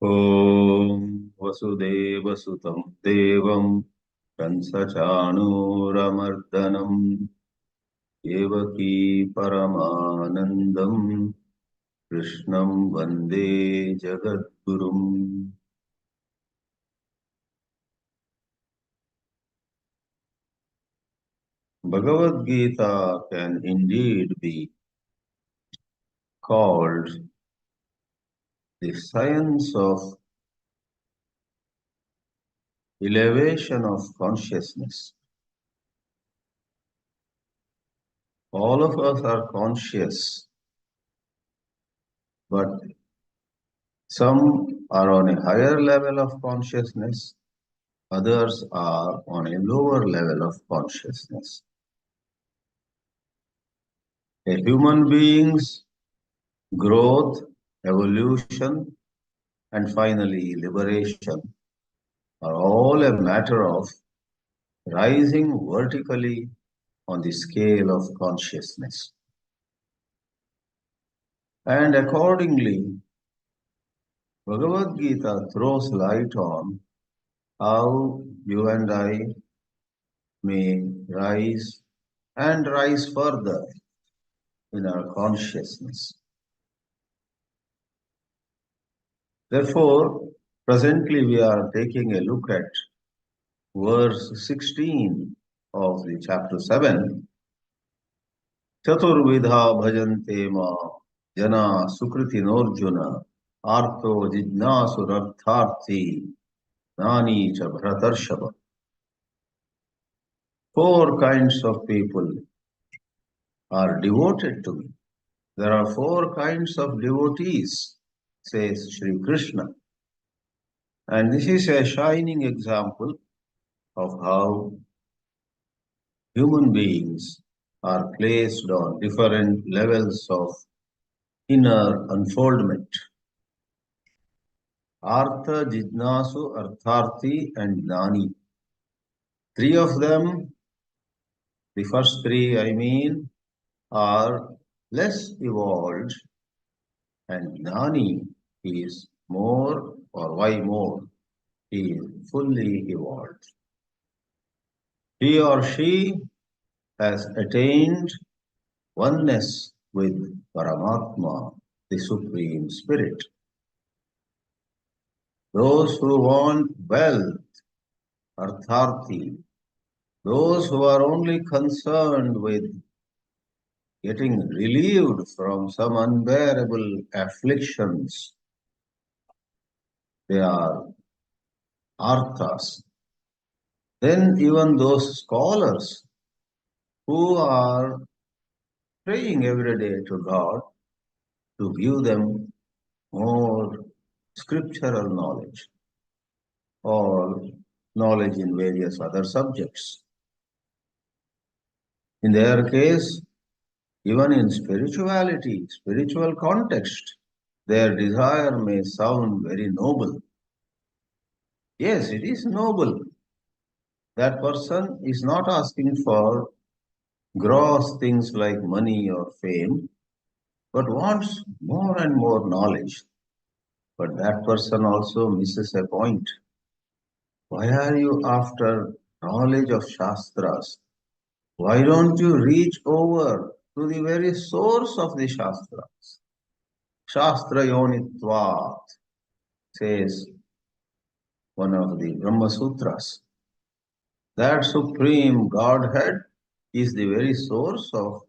ॐ वसुदेवसुतं देवं कंसचाणूरमर्दनं देवकी परमानन्दं कृष्णं वन्दे जगद्गुरुम्। Bhagavad Gita can indeed be called the science of elevation of consciousness. All of us are conscious, but some are on a higher level of consciousness, others are on a lower level of consciousness. A human being's growth, evolution, and finally liberation are all a matter of rising vertically on the scale of consciousness. And accordingly, Bhagavad Gita throws light on how you and I may rise and rise further in our consciousness. Therefore, presently we are taking a look at verse 16 of the chapter 7. Chaturvidha bhajante ma jana sukritinorjuna arto jijnasurartharthi nani cha bharatarshava. Four kinds of people are devoted to me. There are four kinds of devotees, says Sri Krishna. And this is a shining example of how human beings are placed on different levels of inner unfoldment. Artha, Jidnasu, Artharthi, and Gnani. Three of them, the first three are less evolved, and Gnani is more, or why more? He is fully evolved. He or she has attained oneness with Paramatma, the Supreme Spirit. Those who want wealth, Artharthi, those who are only concerned with getting relieved from some unbearable afflictions, they are Arthas. Then even those scholars who are praying every day to God to give them more scriptural knowledge or knowledge in various other subjects. In their case, even in spirituality, spiritual context, their desire may sound very noble. Yes, it is noble. That person is not asking for gross things like money or fame, but wants more and more knowledge. But that person also misses a point. Why are you after knowledge of Shastras? Why don't you reach over to the very source of the Shastras? Shastra Yonitvat, says one of the Brahma Sutras. That Supreme Godhead is the very source of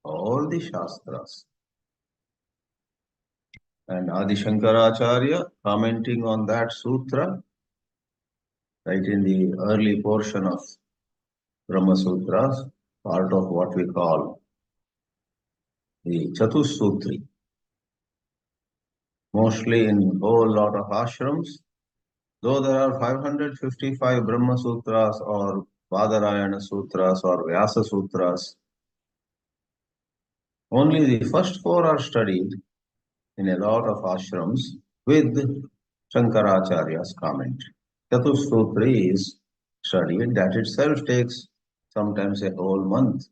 all the Shastras. And Adi Shankaracharya, commenting on that sutra, right in the early portion of Brahma Sutras, part of what we call the Chatussutri. Mostly in a whole lot of ashrams, though there are 555 Brahma Sutras or Badarayana Sutras or Vyasa Sutras, only the first four are studied in a lot of ashrams with Shankaracharya's comment. Chatussutri is studied, that itself takes sometimes a whole month,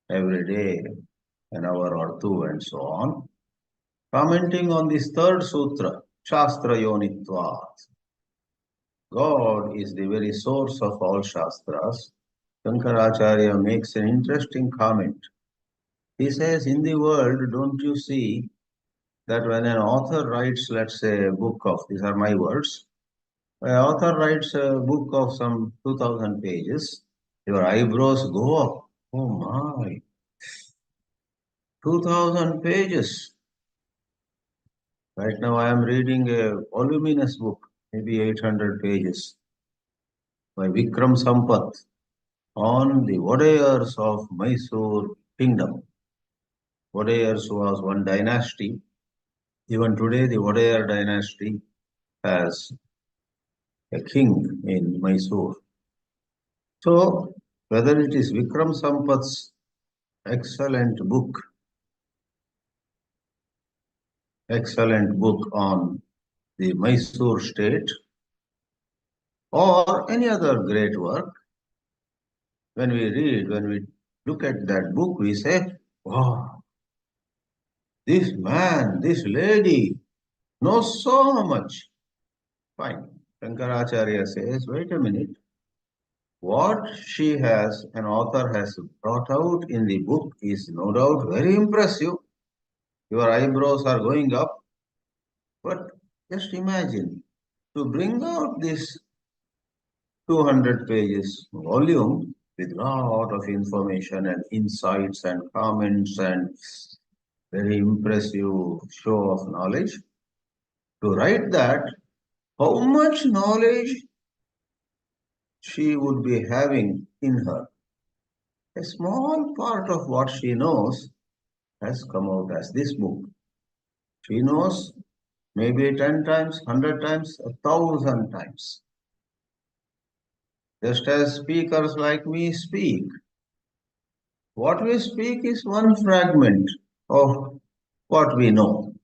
every day, an hour or two, and so on. Commenting on this third sutra, Shastra Yonitvat. God is the very source of all Shastras. Shankaracharya makes an interesting comment. He says, in the world, don't you see that when an author writes, let's say, a book of, these are my words, an author writes a book of some 2000 pages, your eyebrows go up. Oh my, 2000 pages. Right now I am reading a voluminous book, maybe 800 pages, by Vikram Sampath on the Wadayars of Mysore kingdom. Wadayars was one dynasty. Even today the Wadayar dynasty has a king in Mysore. So whether it is Vikram Sampath's excellent book on the Mysore state, or any other great work, when we look at that book, we say, wow, this man, this lady knows so much. Fine. Shankaracharya says, wait a minute. What an author has brought out in the book is no doubt very impressive. Your eyebrows are going up. But just imagine, to bring out this 200 pages volume with lot of information and insights and comments and very impressive show of knowledge, to write that, how much knowledge she would be having in her. A small part of what she knows has come out as this book. She knows maybe 10 times, 100 times, 1,000 times. Just as speakers like me speak. What we speak is one fragment of what we know.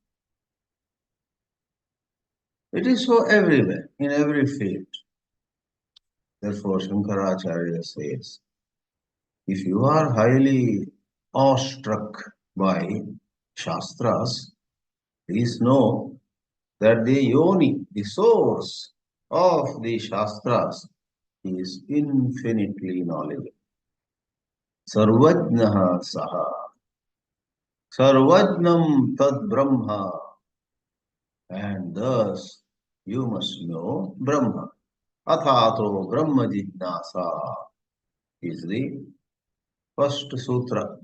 It is so everywhere, in every field. Therefore, Shankaracharya says, if you are highly awestruck by Shastras, please know that the yoni, the source of the Shastras, is infinitely knowledgeable. Sarvajnaha saha. Sarvajnam tad brahma. And thus you must know Brahma. Athato Brahma Jidnasa is the first sutra.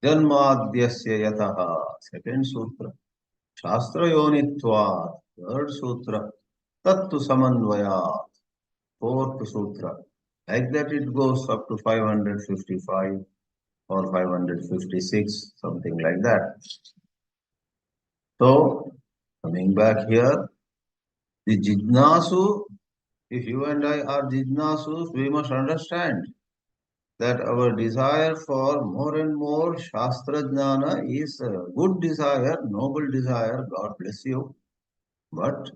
Janmadhyasya yataha, second sutra. Shastra yonitvat, third sutra. Tattu samanvayat, fourth sutra. Like that it goes up to 555 or 556, something like that. So, coming back here, the Jidnasu, if you and I are Jidnasus, we must understand that our desire for more and more Shastra Jnana is a good desire, noble desire, God bless you. But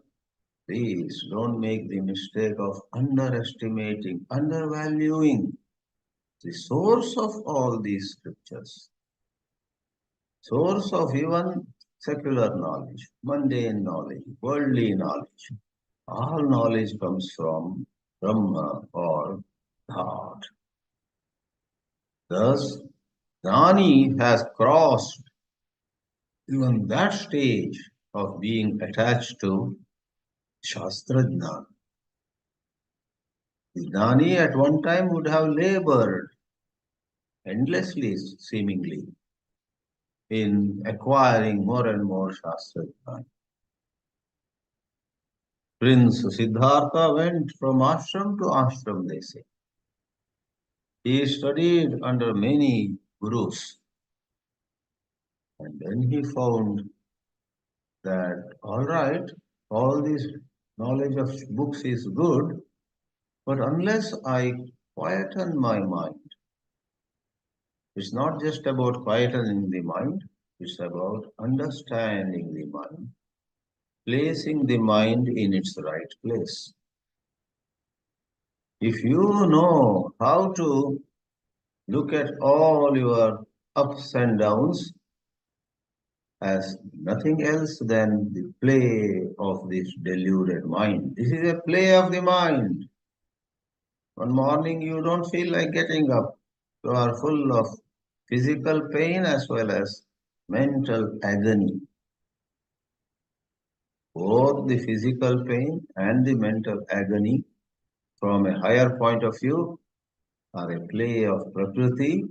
please don't make the mistake of underestimating, undervaluing the source of all these scriptures. Source of even secular knowledge, mundane knowledge, worldly knowledge. All knowledge comes from Brahma or God. Thus, Jnani has crossed even that stage of being attached to Shastra Jnana. The Jnani at one time would have labored endlessly, seemingly, in acquiring more and more Shastra Jnana. Prince Siddhartha went from ashram to ashram, they say. He studied under many gurus. And then he found that, all right, all this knowledge of books is good, but unless I quieten my mind, it's not just about quietening the mind, it's about understanding the mind, placing the mind in its right place. If you know how to look at all your ups and downs as nothing else than the play of this deluded mind. This is a play of the mind. One morning you don't feel like getting up. You are full of physical pain as well as mental agony. Both the physical pain and the mental agony from a higher point of view are a play of Prakriti,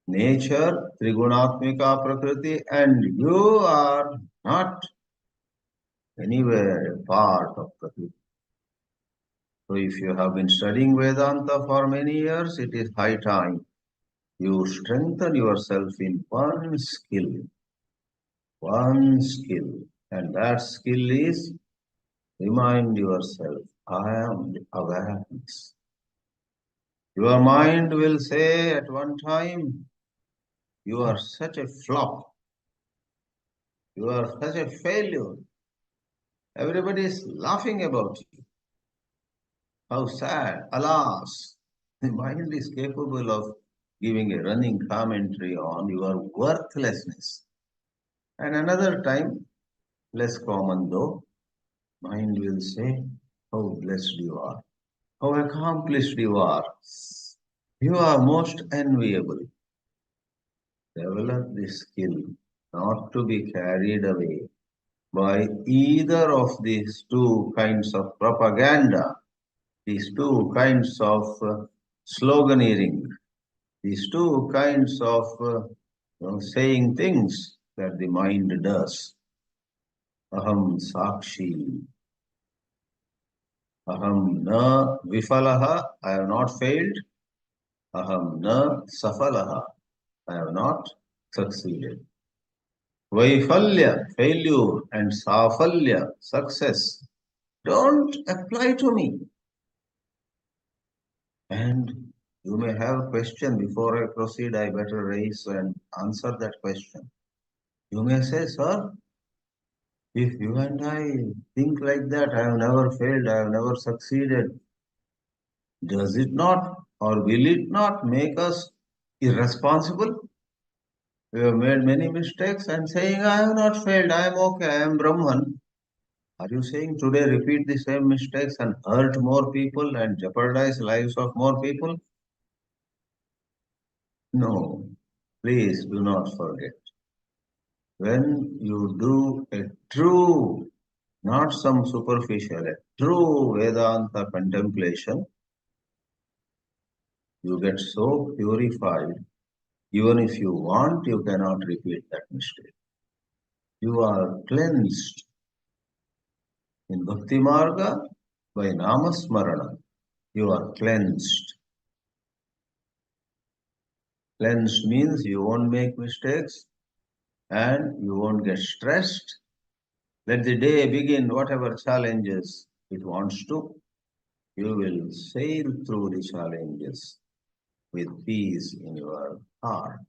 nature, Trigunatmika Prakriti, and you are not anywhere a part of Prakriti. So if you have been studying Vedanta for many years, it is high time you strengthen yourself in one skill, and that skill is remind yourself, I am the awareness. Your mind will say at one time, you are such a flop, you are such a failure. Everybody is laughing about you. How sad, alas. The mind is capable of giving a running commentary on your worthlessness. And another time, less common though, mind will say, how blessed you are, how accomplished you are. You are most enviable. Develop the skill not to be carried away by either of these two kinds of propaganda, these two kinds of sloganeering, these two kinds of saying things that the mind does. Aham sakshi, aham na vifalaha, I have not failed. Aham na safalaha, I have not succeeded. Vaifalya, failure, and safalya, success, don't apply to me. And you may have a question. Before I proceed, I better raise and answer that question. You may say, sir, if you and I think like that, I have never failed, I have never succeeded, does it not or will it not make us irresponsible? We have made many mistakes and saying, I have not failed, I am okay, I am Brahman. Are you saying today repeat the same mistakes and hurt more people and jeopardize lives of more people? No, please do not forget. When you do a true, not some superficial, a true Vedanta contemplation, you get so purified, even if you want, you cannot repeat that mistake. You are cleansed in Bhakti Marga by Namasmarana. You are cleansed. Cleansed means you won't make mistakes and you won't get stressed. Let the day begin, whatever challenges it wants to. You will sail through the challenges with peace in your heart.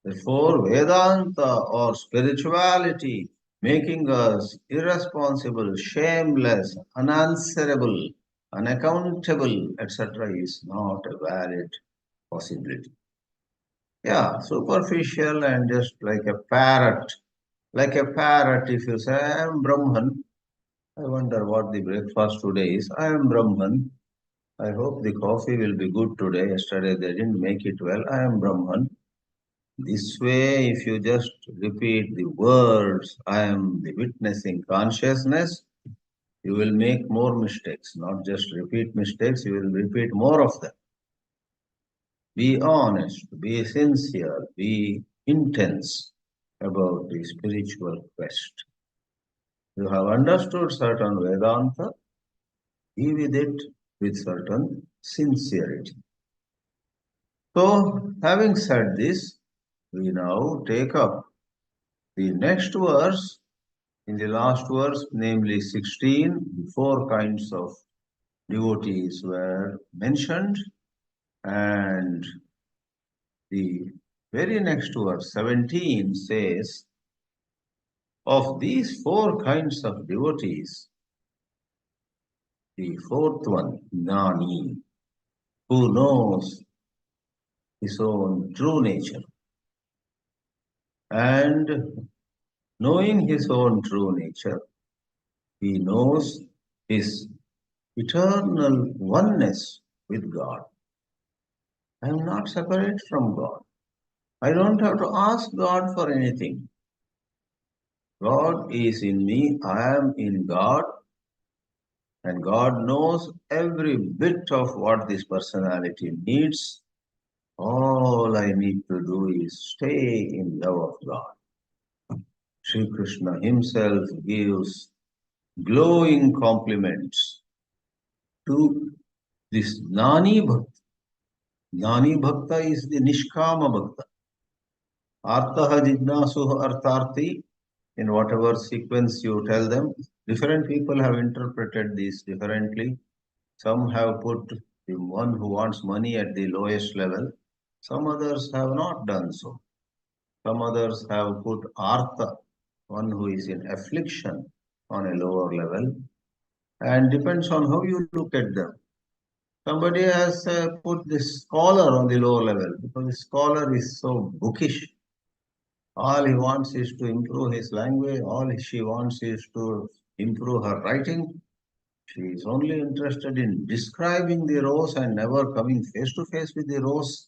Therefore, Vedanta or spirituality making us irresponsible, shameless, unanswerable, unaccountable, etc. is not a valid possibility. Yeah, superficial and just like a parrot. Like a parrot, if you say, I am Brahman, I wonder what the breakfast today is. I am Brahman. I hope the coffee will be good today. Yesterday they didn't make it well. I am Brahman. This way, if you just repeat the words, I am the witnessing consciousness, you will make more mistakes. Not just repeat mistakes, you will repeat more of them. Be honest, be sincere, be intense about the spiritual quest. You have understood certain Vedanta, be with it with certain sincerity. So, having said this, we now take up the next verse. In the last verse, namely 16, the four kinds of devotees were mentioned, and the very next verse, 17, says, of these four kinds of devotees, the fourth one, Gnani, who knows his own true nature. And knowing his own true nature, he knows his eternal oneness with God. I am not separate from God. I don't have to ask God for anything. God is in me, I am in God, and God knows every bit of what this personality needs. All I need to do is stay in love of God. Sri Krishna himself gives glowing compliments to this Gnani Bhakta. Gnani Bhakta is the Nishkama Bhakta. Artaha Jijnasuha Artharthi, in whatever sequence you tell them, different people have interpreted this differently. Some have put the one who wants money at the lowest level. Some others have not done so. Some others have put Artha, one who is in affliction, on a lower level. And depends on how you look at them. Somebody has put the scholar on the lower level because the scholar is so bookish. All he wants is to improve his language. All she wants is to improve her writing. She is only interested in describing the rose and never coming face to face with the rose.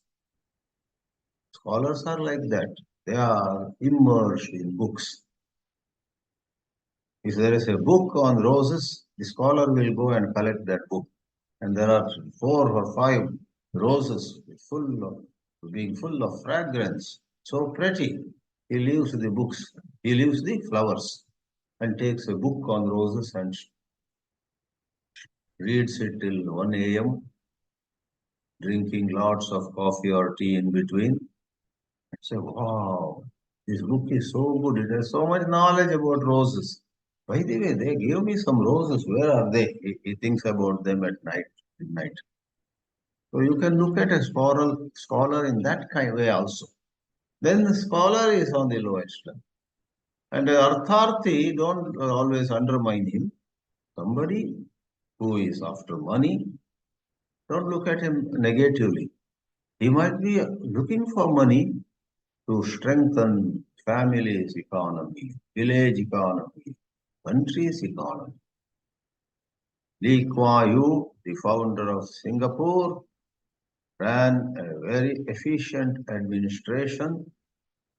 Scholars are like that. They are immersed in books. If there is a book on roses, the scholar will go and collect that book. And there are 4 or 5 roses being full of fragrance, so pretty. He leaves the books, he leaves the flowers and takes a book on roses and reads it till 1 a.m., drinking lots of coffee or tea in between. I say, wow, this book is so good. It has so much knowledge about roses. By the way, they gave me some roses. Where are they? He thinks about them at night, midnight. So you can look at a scholar in that kind of way also. Then the scholar is on the lowest level. And the Artharthi, don't always undermine him. Somebody who is after money, don't look at him negatively. He might be looking for money to strengthen family's economy, village economy, country's economy. Lee Kuan Yew, the founder of Singapore, ran a very efficient administration,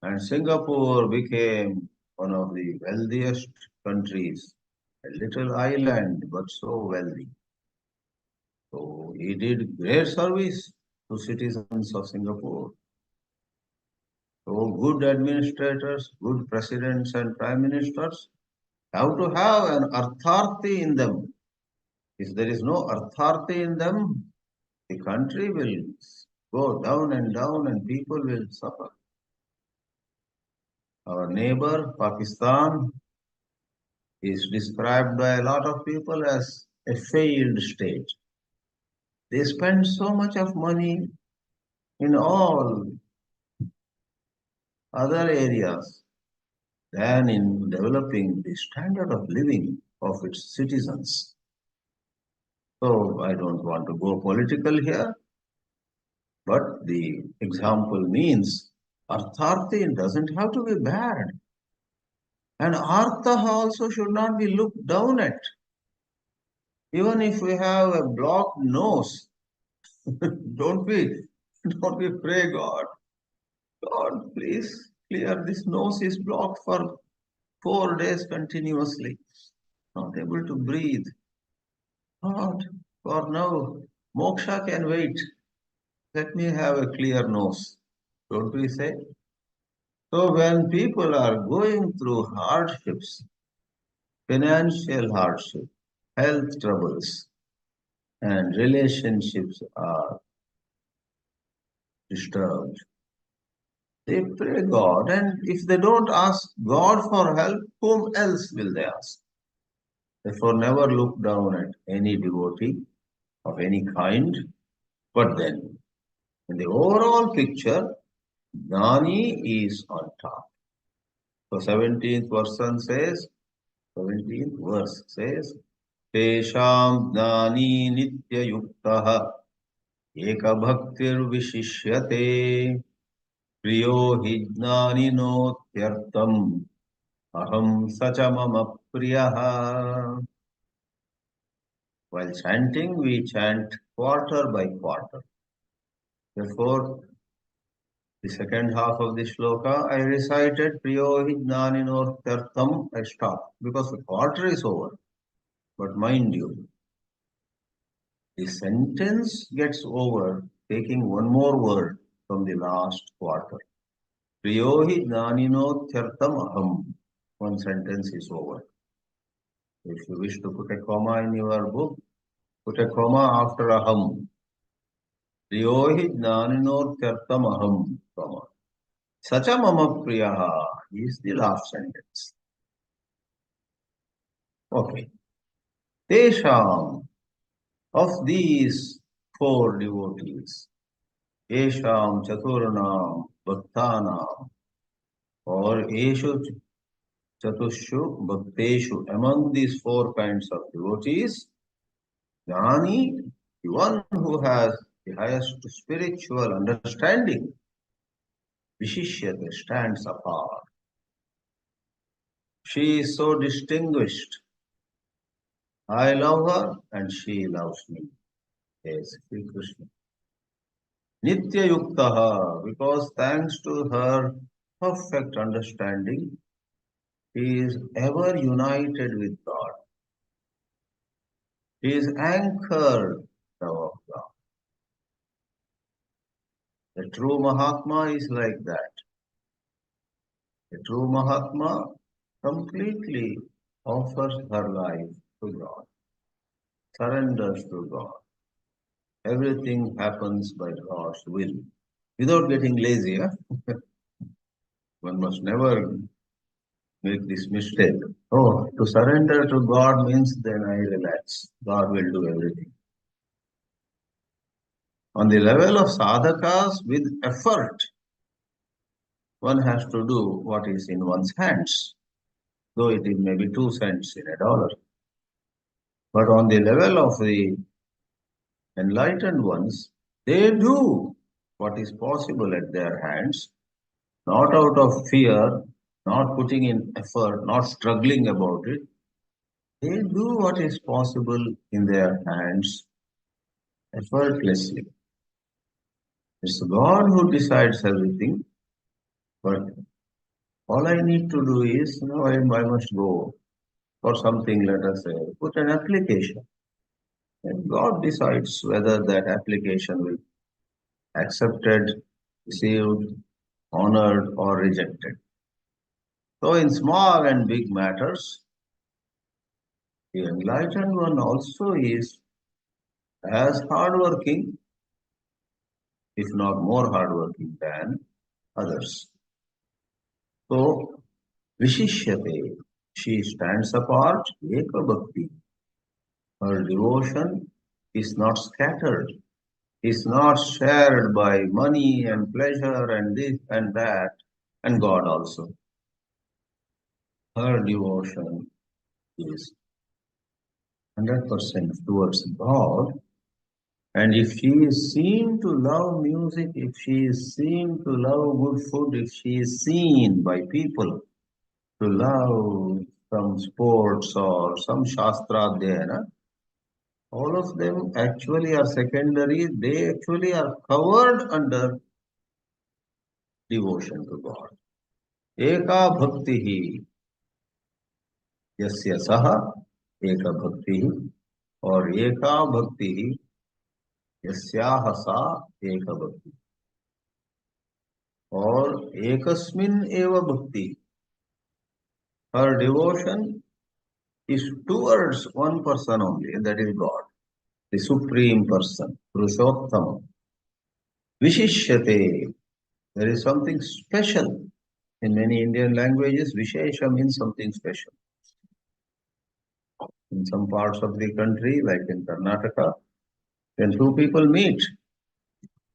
and Singapore became one of the wealthiest countries, a little island but so wealthy. So he did great service to citizens of Singapore. So good administrators, good presidents and prime ministers have to have an artharthi in them. If there is no artharthi in them, the country will go down and people will suffer. Our neighbor, Pakistan, is described by a lot of people as a failed state. They spend so much of money in all other areas than in developing the standard of living of its citizens. So I don't want to go political here, but the example means artharthi doesn't have to be bad. And artha also should not be looked down at. Even if we have a blocked nose, don't we pray God, God, please clear this nose is blocked for 4 days continuously, not able to breathe. God, for now, moksha can wait. Let me have a clear nose. Don't we say? So when people are going through hardships, financial hardship, health troubles, and relationships are disturbed, they pray God, and if they don't ask God for help, whom else will they ask? Therefore, never look down at any devotee of any kind, but then, in the overall picture, Gnani is on top. So 17th verse says, Tesham Gnani Nitya Yuktaha Ekabhaktir Vishishyate. Priyo hi jnaninotyartam aham sacha mama priyaha. While chanting, we chant quarter by quarter. Therefore, the second half of the shloka, I recited Priyo hi jnaninotyartam. I stopped because the quarter is over. But mind you, the sentence gets over taking one more word from the last quarter. Priyo hi jnaninotyartam aham. One sentence is over. If you wish to put a comma in your book, put a comma after aham. Priyo hi jnaninotyartam aham, comma. Sacha mama priyaha is the last sentence. Okay. Tesham, of these four devotees, Esham Chaturnam Bhaktanam, or Eshu Chatushu Bhakteshu, among these four kinds of devotees, Jnani, the one who has the highest spiritual understanding, Vishishyate, stands apart. She is so distinguished. I love her and she loves me. Yes, Sri Krishna. Nitya Yuktaha, because thanks to her perfect understanding, he is ever united with God. He is anchored of God. The true Mahatma is like that. The true Mahatma completely offers her life to God, surrenders to God. Everything happens by God's will. Without getting lazy, one must never make this mistake. Oh, to surrender to God means then I relax. God will do everything. On the level of sadhakas, with effort, one has to do what is in one's hands, though it is maybe 2 cents in a dollar. But on the level of the enlightened ones, they do what is possible at their hands, not out of fear, not putting in effort, not struggling about it. They do what is possible in their hands effortlessly. It's God who decides everything, but all I need to do is, I must go for something, let us say, put an application. And God decides whether that application will be accepted, received, honored, or rejected. So in small and big matters, the enlightened one also is as hardworking, if not more hardworking than others. So, Vishishyate, she stands apart, ekabhakti. Her devotion is not scattered, is not shared by money and pleasure and this and that, and God also. Her devotion is 100% towards God. And if she is seen to love music, if she is seen to love good food, if she is seen by people to love some sports or some shastra there, all of them actually are secondary. They actually are covered under devotion to God. Eka bhakti yasya saha eka bhakti or eka bhakti yasyaha sa eka bhakti or ekasmin eva bhakti. Her devotion is towards one person only, and that is God, the Supreme Person, Purushottam. Vishishyate, there is something special. In many Indian languages, Vishesha means something special. In some parts of the country, like in Karnataka, when two people meet,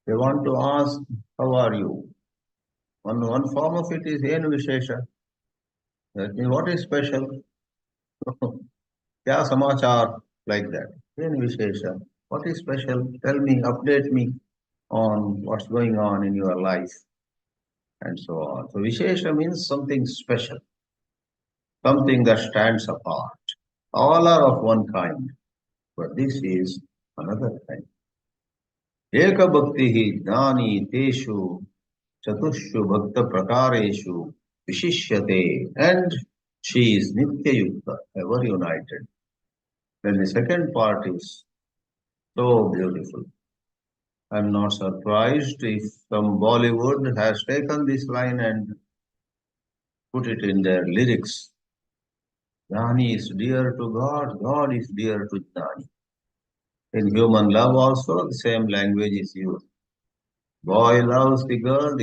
they want to ask, how are you? One form of it is Yen Vishesha. That means what is special? Kya samachar? Like that. Yen Vishesha. What is special? Tell me, update me on what's going on in your life. and so on. So Vishesha means something special, something that stands apart. All are of one kind, but this is another kind. एकभक्तिः ज्ञानी तेषु चतुषु भक्त prakareshu vishishyate, and she is nitya yukta, ever united. Then the second part is so beautiful. I'm not surprised if some Bollywood has taken this line and put it in their lyrics. Jnani is dear to God, God is dear to Jnani. In human love also, the same language is used. Boy loves the girl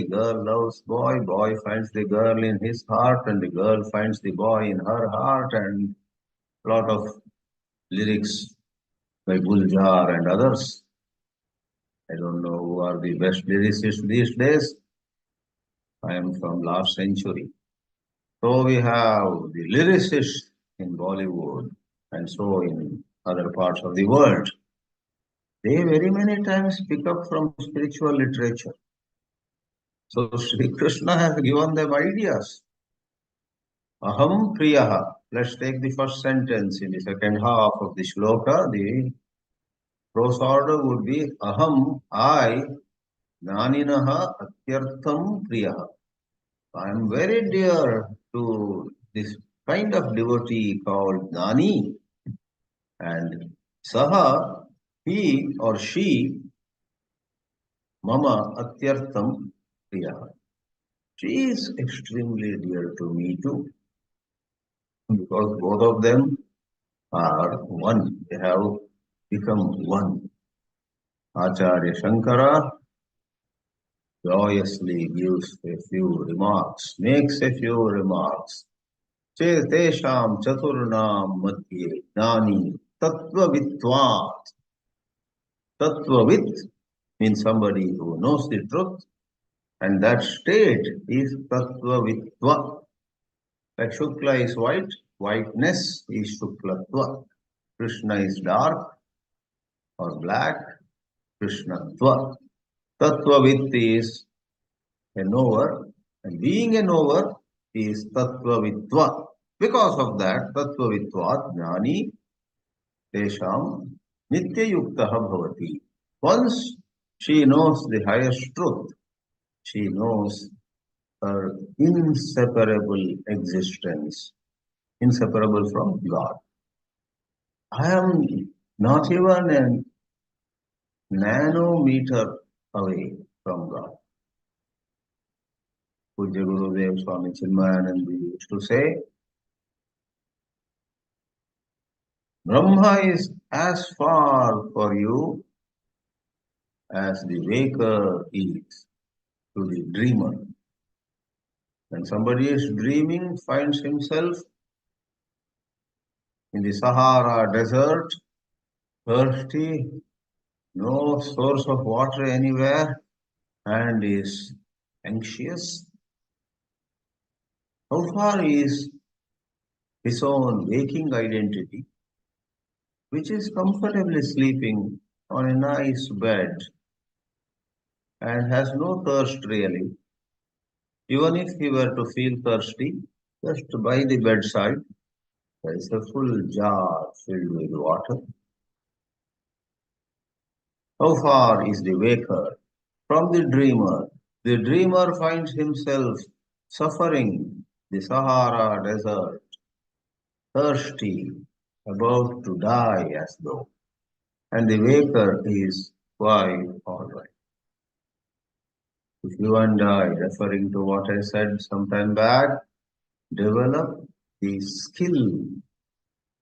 loves boy, boy finds the girl in his heart, and the girl finds the boy in her heart, and a lot of lyrics by Guljar and others. I don't know who are the best lyricists these days. I am from last century. So we have the lyricists in Bollywood and so in other parts of the world. They very many times pick up from spiritual literature. So Sri Krishna has given them ideas. Aham Priyaha. Let's take the first sentence in the second half of the shloka. The prose order would be Aham, I, Jnaninaha Atyartham Priyaha. I am very dear to this kind of devotee called Jnani, and Saha, he or she, Mama Atyartham Priyaha. She is extremely dear to me too, because both of them are one. They have become one. Acharya Shankara joyously gives a few remarks, makes a few remarks. Chetesham Chaturnam Madhye Jnani Tattvavitvat. Tattvavit means somebody who knows the truth, and that state is Tattvavitva. Like Shukla is white, whiteness is Shuklatva. Krishna is dark or black, Krishnatva. Tattvavit is a knower, and being a knower is Tattvavitva. Because of that, Tattvavitvat Jnani Tesham Nitya Yuktaha Bhavati. Once she knows the highest truth, she knows her inseparable existence, inseparable from God. I am not even a nanometer away from God. Pujya Gurudev Swami Chinmayananda used to say, Brahma is as far for you as the waker is to the dreamer. When somebody is dreaming, finds himself in the Sahara desert, thirsty, no source of water anywhere, and is anxious, how far is his own waking identity, which is comfortably sleeping on a nice bed and has no thirst really. Even if he were to feel thirsty, just by the bedside, there is a full jar filled with water. How far is the waker from the dreamer? The dreamer finds himself suffering the Sahara desert, thirsty, about to die as though, and the waker is quite all right. If you and I, referring to what I said some time back, develop the skill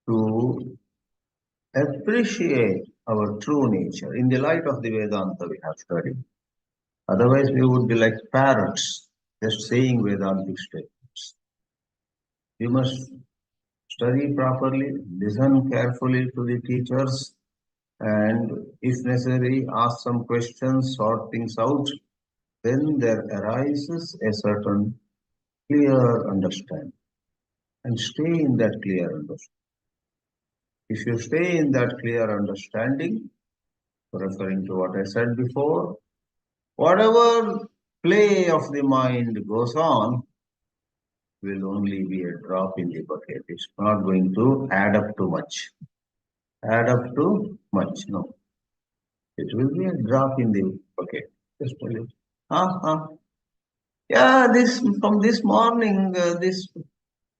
to appreciate our true nature in the light of the Vedanta we have studied. Otherwise, we would be like parrots, just saying Vedantic statements. We must study properly, listen carefully to the teachers, and if necessary, ask some questions, sort things out. Then there arises a certain clear understanding, and stay in that clear understanding. If you stay in that clear understanding, referring to what I said before, whatever play of the mind goes on, will only be a drop in the bucket. It's not going to add up to much. Add up to much, no. It will be a drop in the bucket. Just tell it. Yeah, this from this morning, this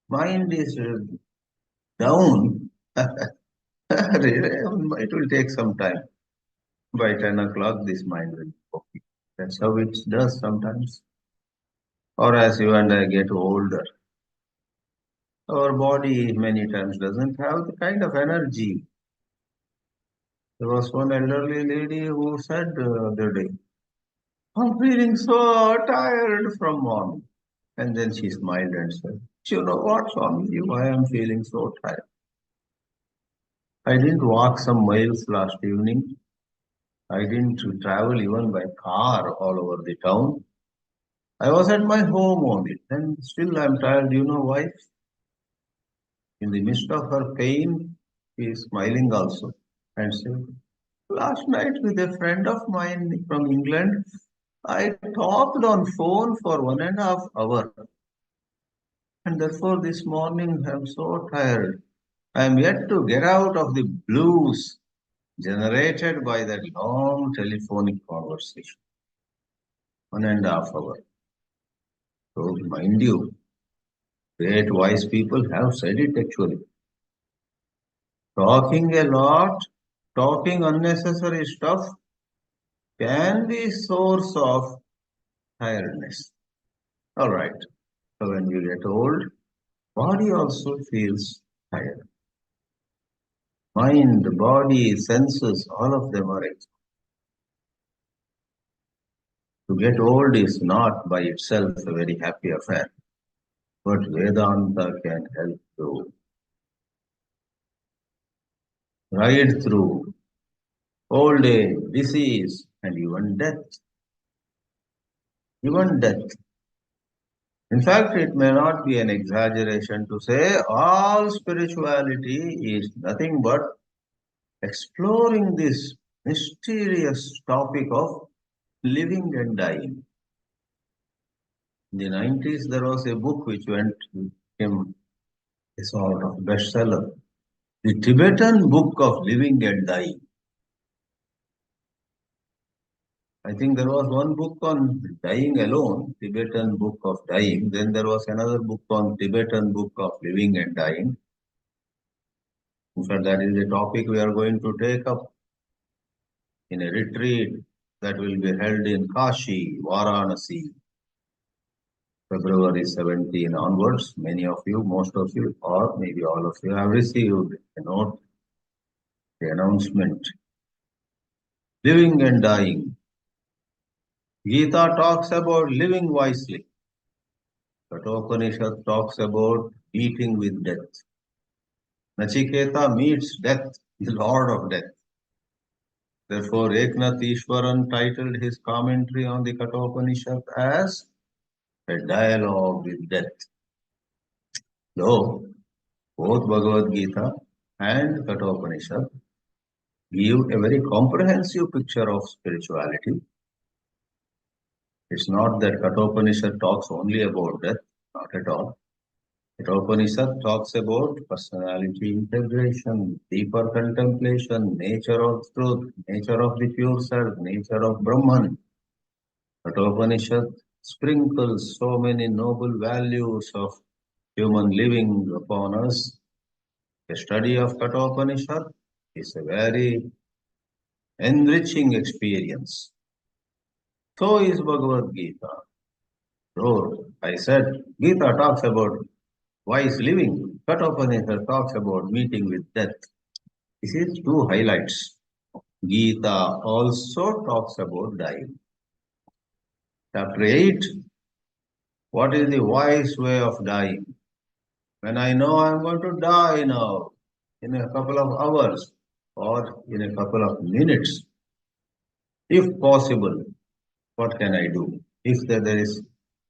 mind is down. It will take some time. By 10 o'clock, this mind will be okay. That's how it does sometimes. Or as you and I get older, our body many times doesn't have the kind of energy. There was one elderly lady who said the other day, I'm feeling so tired from morning. And then she smiled and said, you know what's wrong with you? I am feeling so tired. I didn't walk some miles last evening. I didn't travel even by car all over the town. I was at my home only. And still I'm tired. You know why? In the midst of her pain, she is smiling also and said, last night with a friend of mine from England, I talked on phone for 1.5 hours. And therefore this morning I'm so tired. I am yet to get out of the blues generated by that long telephonic conversation. 1.5 hours. So mind you, great wise people have said it actually. Talking a lot, talking unnecessary stuff can be source of tiredness. All right. So when you get old, body also feels tired. Mind, body, senses, all of them are exhausted. To get old is not by itself a very happy affair, but Vedanta can help to ride through old age, disease, and even death. Even death. In fact, it may not be an exaggeration to say all spirituality is nothing but exploring this mysterious topic of living and dying. In the 90s, there was a book which became a sort of bestseller, the Tibetan Book of Living and Dying. I think there was one book on dying alone, Tibetan Book of Dying. Then there was another book on Tibetan Book of Living and Dying. In fact, that is a topic we are going to take up in a retreat that will be held in Kashi, Varanasi, February 17 onwards. Many of you, most of you, or maybe all of you have received a note, the announcement. Living and dying. Gita talks about living wisely. Kathopanishad talks about meeting with death. Nachiketa meets death, the Lord of Death. Therefore, Eknath Ishwaran titled his commentary on the Kathopanishad as a dialogue with death. Though both Bhagavad Geetā and Kathopanishad give a very comprehensive picture of spirituality. It's not that Kathopanishad talks only about death, not at all. Upanishad talks about personality integration, deeper contemplation, nature of truth, nature of the pure self, nature of Brahman. Upanishad sprinkles so many noble values of human living upon us. The study of Kathopanishad is a very enriching experience. So is Bhagavad Geetā. So I said, Gita talks about wise living. Kathopanishad talks about meeting with death. This is two highlights. Gita also talks about dying. Chapter 8, what is the wise way of dying? When I know I'm going to die now, in a couple of hours or in a couple of minutes, if possible, what can I do? If there is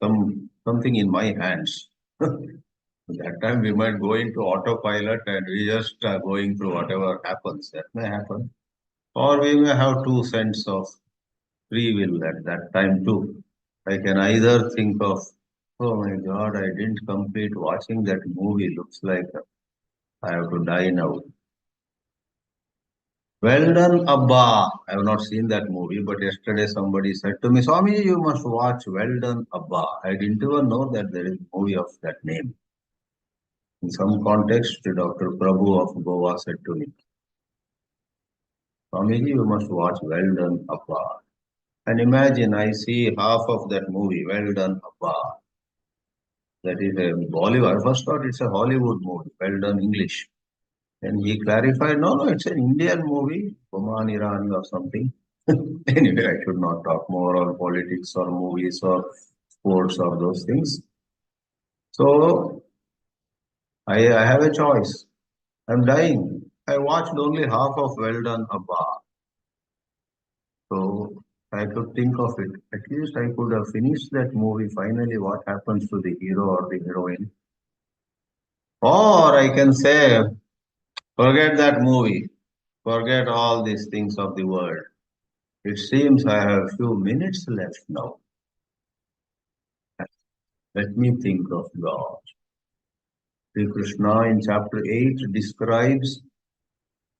something in my hands, that time we might go into autopilot and we just going through whatever happens. That may happen. Or we may have 2 cents of free will at that time too. I can either think of, oh my God, I didn't complete watching that movie. Looks like I have to die now. Well done, Abba. I have not seen that movie, but yesterday somebody said to me, Swami, you must watch Well Done, Abba. I didn't even know that there is a movie of that name. In some context, Dr. Prabhu of Goa said to me, Swami, you must watch Well Done, Abba. And imagine, I see half of that movie, Well Done, Abba. That is a Bollywood. I first thought it's a Hollywood movie, Well Done English. And he clarified, no, no, it's an Indian movie, Oman Irani or something. Anyway, I should not talk more on politics or movies or sports or those things. So I have a choice. I'm dying. I watched only half of Well Done Abba. So I could think of it. At least I could have finished that movie. Finally, what happens to the hero or the heroine? Or I can say, forget that movie. Forget all these things of the world. It seems I have few minutes left now. Let me think of God. Sri Krishna in chapter 8 describes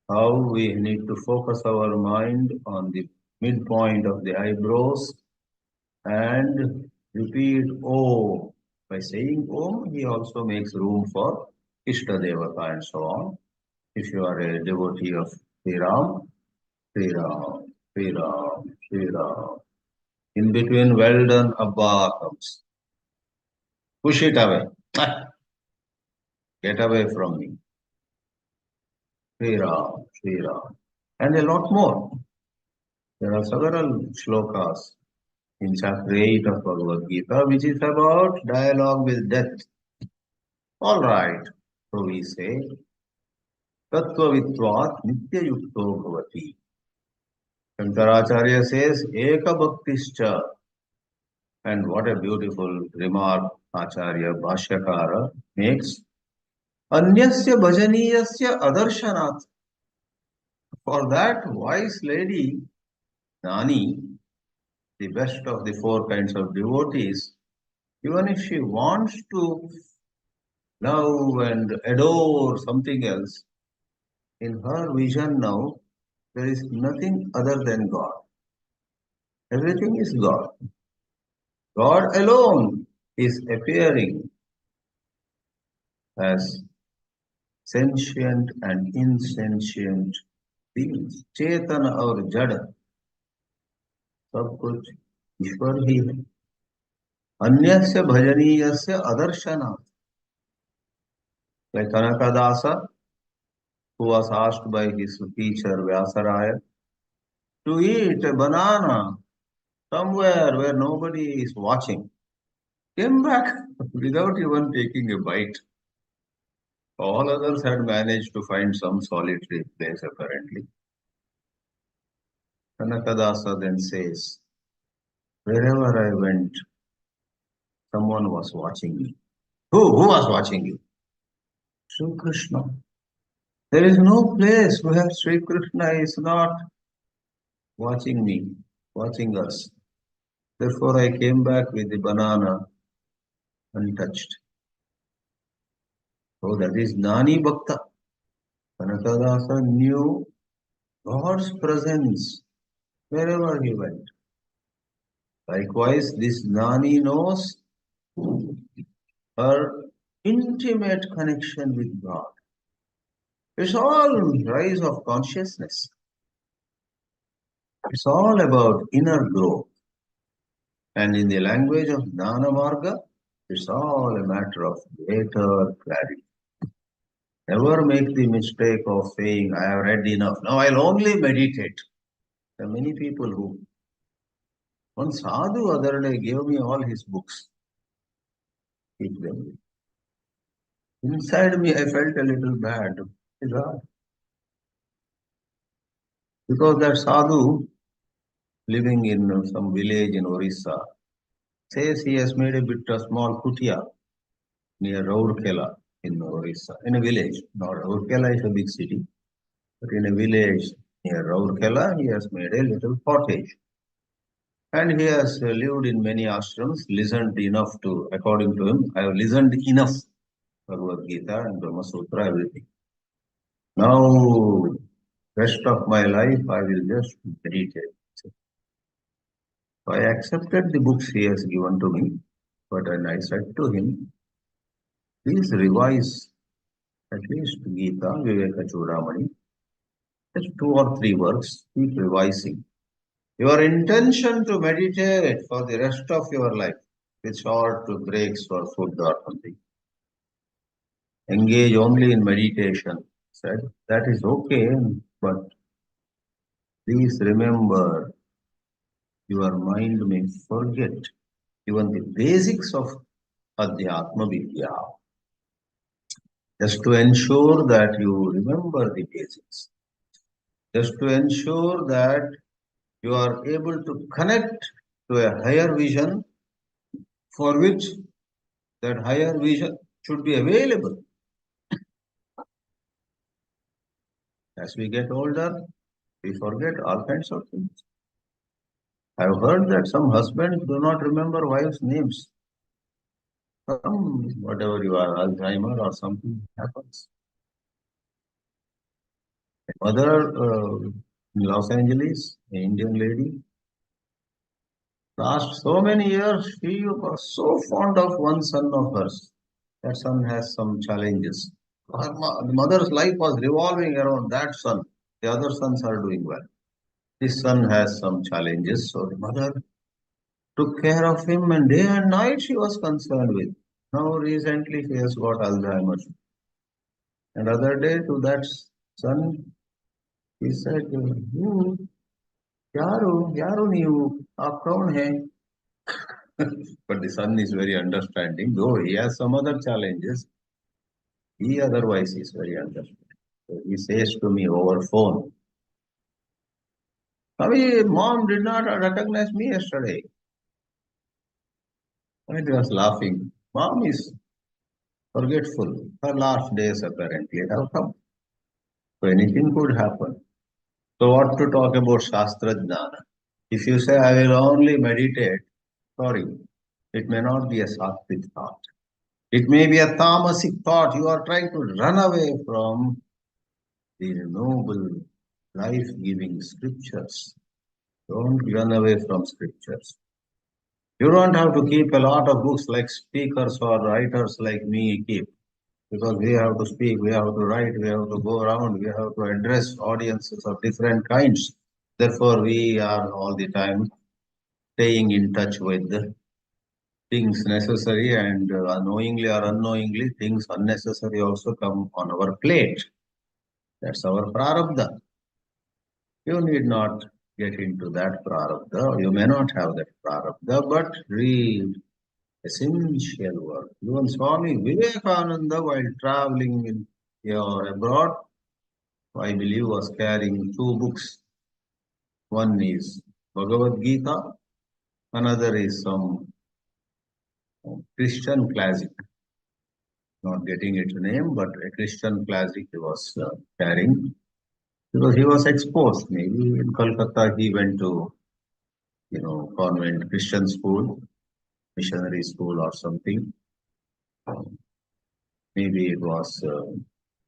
how we need to focus our mind on the midpoint of the eyebrows and repeat Om. By saying Om, he also makes room for Ishta Devata and so on. If you are a devotee of Sri Ram, Sri Ram, Sri Ram, Sri Ram. In between, well done, Abba comes. Push it away. Get away from me. Sri Ram, Sri Ram. And a lot more. There are several shlokas in chapter 8 of Bhagavad Geetā, which is about dialogue with death. All right. So we say, Tattvavitvat Nityayukto Bhavati. Shankaracharya says, Ekabhaktischa. And what a beautiful remark Acharya Bhashyakara makes. Anyasya bhajaniyasya adarshanath. For that wise lady, Nani, the best of the four kinds of devotees, even if she wants to love and adore something else, in her vision now, there is nothing other than God. Everything is God. God alone is appearing as sentient and insentient beings. चेतन और जड़ सब कुछ ईश्वर ही है. अन्यस्य भजनीयस्य अदर्शनात्. Like Kanakadasa, who was asked by his teacher Vyasaraya to eat a banana somewhere where nobody is watching, came back without even taking a bite. All others had managed to find some solitary place apparently. Kanakadasa then says, wherever I went, someone was watching me. Who was watching you? Sri Krishna. There is no place where Sri Krishna is not watching me, watching us. Therefore, I came back with the banana untouched. So that is Nani Bhakta. Kanakadasa knew God's presence wherever he went. Likewise, this Nani knows her intimate connection with God. It's all rise of consciousness. It's all about inner growth. And in the language of Jnana Marga, it's all a matter of greater clarity. Never make the mistake of saying, I have read enough. Now I'll only meditate. There are many people who, one sadhu other day gave me all his books. Keep them. Inside me, I felt a little bad. Because that sadhu, living in some village in Orissa, says he has made a small kutia near Rourkela in Orissa, in a village. Not Rourkela is a big city, but in a village near Rourkela, he has made a little cottage. And he has lived in many ashrams, listened enough to, according to him, I have listened enough, Bhagavad Gita and Brahma Sutra, everything. Now, rest of my life, I will just meditate. So I accepted the books he has given to me, but then I said to him, please revise at least Gita, Viveka Chudamani, just 2 or 3 works, keep revising. Your intention to meditate for the rest of your life, with short breaks for food or something. Engage only in meditation. Said that is okay, but please remember your mind may forget even the basics of Adhyatma Vidya. Just to ensure that you remember the basics. Just to ensure that you are able to connect to a higher vision for which that higher vision should be available. As we get older, we forget all kinds of things. I've heard that some husbands do not remember wives' names. Some, whatever you are, Alzheimer or something happens. A mother in Los Angeles, an Indian lady, last so many years, she was so fond of one son of hers. That son has some challenges. The mother's life was revolving around that son. The other sons are doing well. This son has some challenges, so the mother took care of him, and day and night she was concerned with. Now recently he has got Alzheimer's. And other day to that son, he said, Yaru you, aap kaun hai? But the son is very understanding, though he has some other challenges. He otherwise is very understanding. So he says to me over phone, Mom did not recognize me yesterday. I was laughing. Mom is forgetful. Her last days apparently have come. So anything could happen. So what to talk about Shastra Jnana? If you say I will only meditate, sorry, it may not be a sattvic thought. It may be a tamasic thought. You are trying to run away from the noble, life-giving scriptures. Don't run away from scriptures. You don't have to keep a lot of books like speakers or writers like me keep. Because we have to speak, we have to write, we have to go around, we have to address audiences of different kinds. Therefore, we are all the time staying in touch with the things necessary, and knowingly or unknowingly, things unnecessary also come on our plate. That's our prarabdha. You need not get into that prarabdha. You may not have that prarabdha, but read essential work. Even Swami Vivekananda, while traveling in abroad, I believe, was carrying 2 books. One is Bhagavad Geetā, another is some Christian classic. Not getting its name, but a Christian classic he was carrying. Because he was exposed. Maybe in Kolkata he went to, convent Christian school, missionary school or something. Maybe it was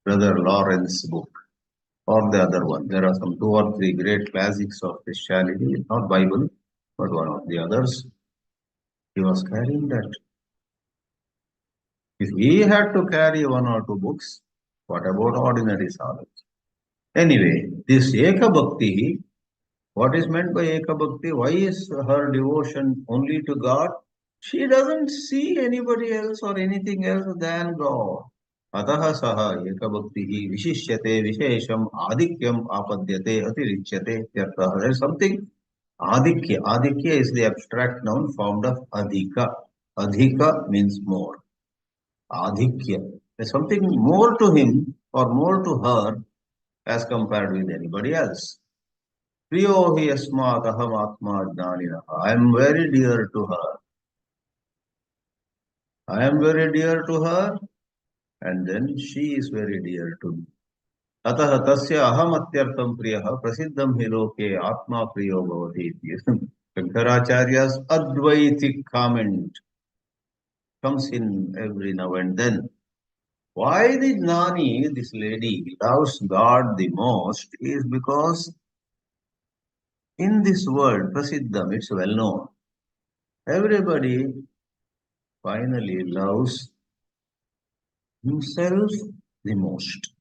Brother Lawrence's book or the other one. There are some 2 or 3 great classics of Christianity, not Bible, but one of the others. He was carrying that. If he had to carry 1 or 2 books, what about ordinary sadhaks? Anyway, this Eka Bhakti, what is meant by Eka Bhakti? Why is her devotion only to God? She doesn't see anybody else or anything else than God. Ataha saha Eka Bhakti vishishyate vishesham adikyam apadyate atirichyate. There is something adikya. Adikya is the abstract noun formed of adhika. Adhika means more. Adhikya. There's something more to him or more to her as compared with anybody else. Priyo hi asmat aham atma jnaninaha. I am very dear to her. I am very dear to her, and then she is very dear to me. Atah tasya aham atyartam priyaha prasiddham hi loke atma priyo bhavati. Shankaracharya's Advaitic comment comes in every now and then. Why the Gnani, this lady, loves God the most is because in this world, Prasiddham, it's well known, everybody finally loves himself the most.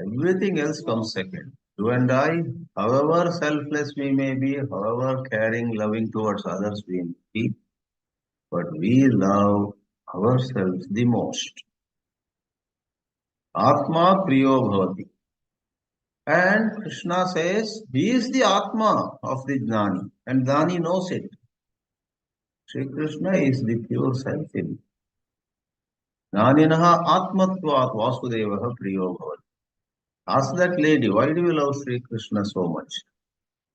Everything else comes second. You and I, however selfless we may be, however caring, loving towards others we may be, but we love ourselves the most. Atma Priyo Bhavati. And Krishna says, he is the Atma of the Jnani, and Jnani knows it. Sri Krishna is the pure self in Jnaninaha Atmatvat Vasudevaha Priyo Bhavati. Ask that lady, why do you love Sri Krishna so much?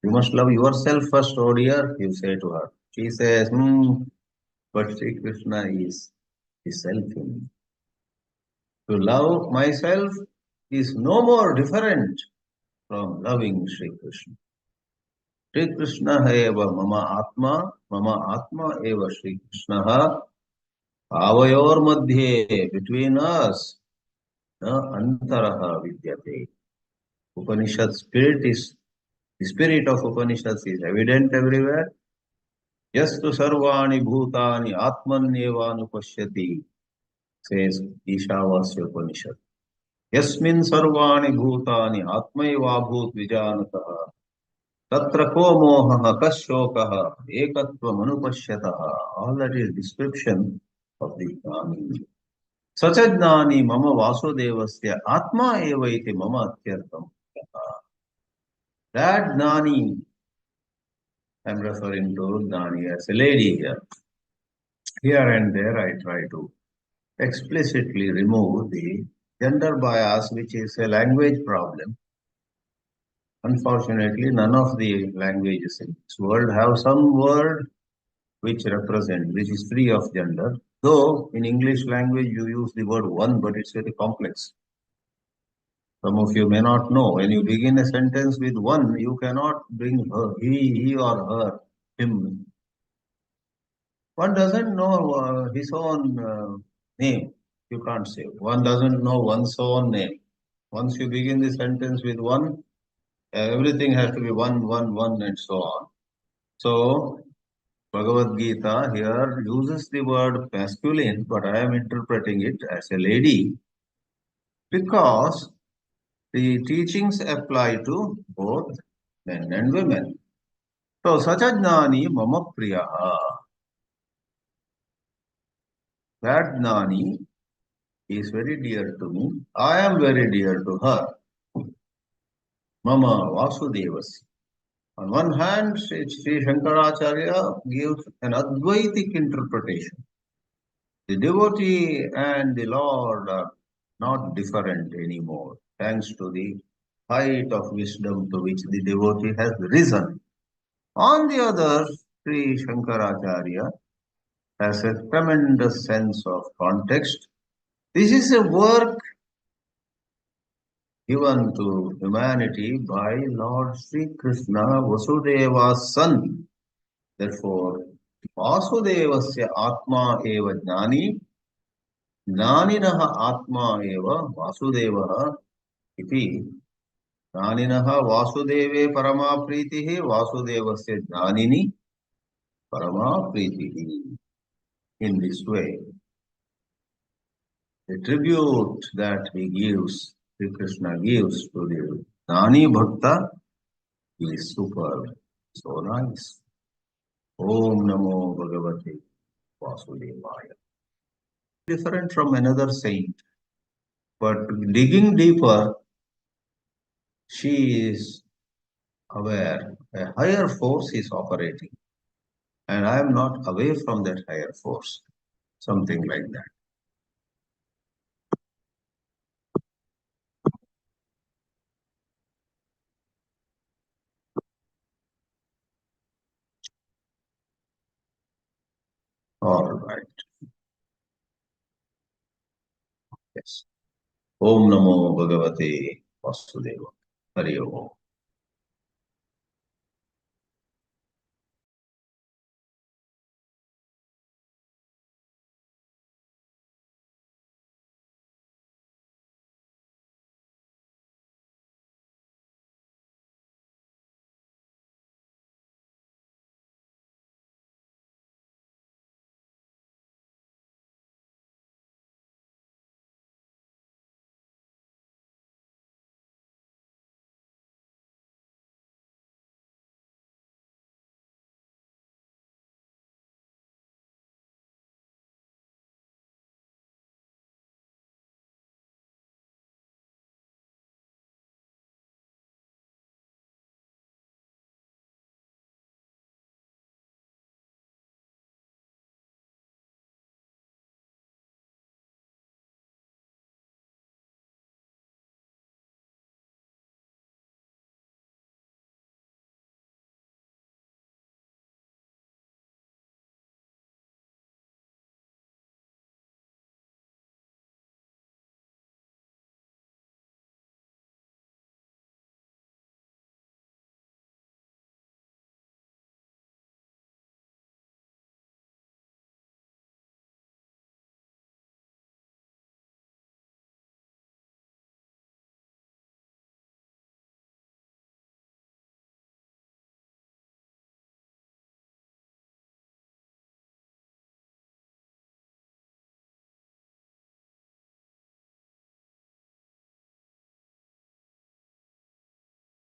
You must love yourself first, oh dear, you say to her. She says, but Sri Krishna is the self in me. To love myself is no more different from loving Sri Krishna. Sri Krishna eva mama atma eva Sri Krishna avayor madhye, between us, na antaraha vidyate. Upanishad spirit is, the spirit of Upanishads is evident everywhere. Yastu sarvani bhutani atmanyevanupashyati, says Ishavasya Upanishad. Yasmin sarvani bhutani atmaiva bhut vijanataha. Tatra ko mohaha kashokaha ekatvam anupashyataha. All that is description of the Jnani. Sacha Jnani mama vasudevasya atma eva iti mama atyartam. That Jnani, I am referring to Jnani as a lady here. Here and there I try to explicitly remove the gender bias, which is a language problem. Unfortunately, none of the languages in this world have some word which is free of gender. Though in English language you use the word one, but it's very complex. Some of you may not know. When you begin a sentence with one, you cannot bring her, he or her, him. One doesn't know his own name. You can't say. One doesn't know one's own name. Once you begin the sentence with one, everything has to be one, and so on. So, Bhagavad Geetā here uses the word masculine, but I am interpreting it as a lady because the teachings apply to both men and women. So, Sacha Jnani Mama Priyaha. That Jnani is very dear to me. I am very dear to her. Mama Vasudevasya. On one hand, Sri Shankaracharya gives an Advaitic interpretation. The devotee and the Lord are not different anymore, thanks to the height of wisdom to which the devotee has risen. On the other, Sri Shankaracharya has a tremendous sense of context. This is a work given to humanity by Lord Sri Krishna, Vasudeva's son. Therefore, Vasudevasya Atma eva Jnani, Jnaninaha Atma eva Vasudevaha iti. Jnaninaha Vasudeve Parama Pritihi, Vasudevasya Jnanini Parama Pritihi. In this way, the tribute that he gives, Sri Krishna gives to the Jnani Bhakta is superb, so nice. Om Namo Bhagavate Vasudevaya. Different from another saint, but digging deeper, she is aware a higher force is operating, and I am not away from that higher force. Something like that. All right. Yes. Om Namo Bhagavate Vasudeva. Hari Om.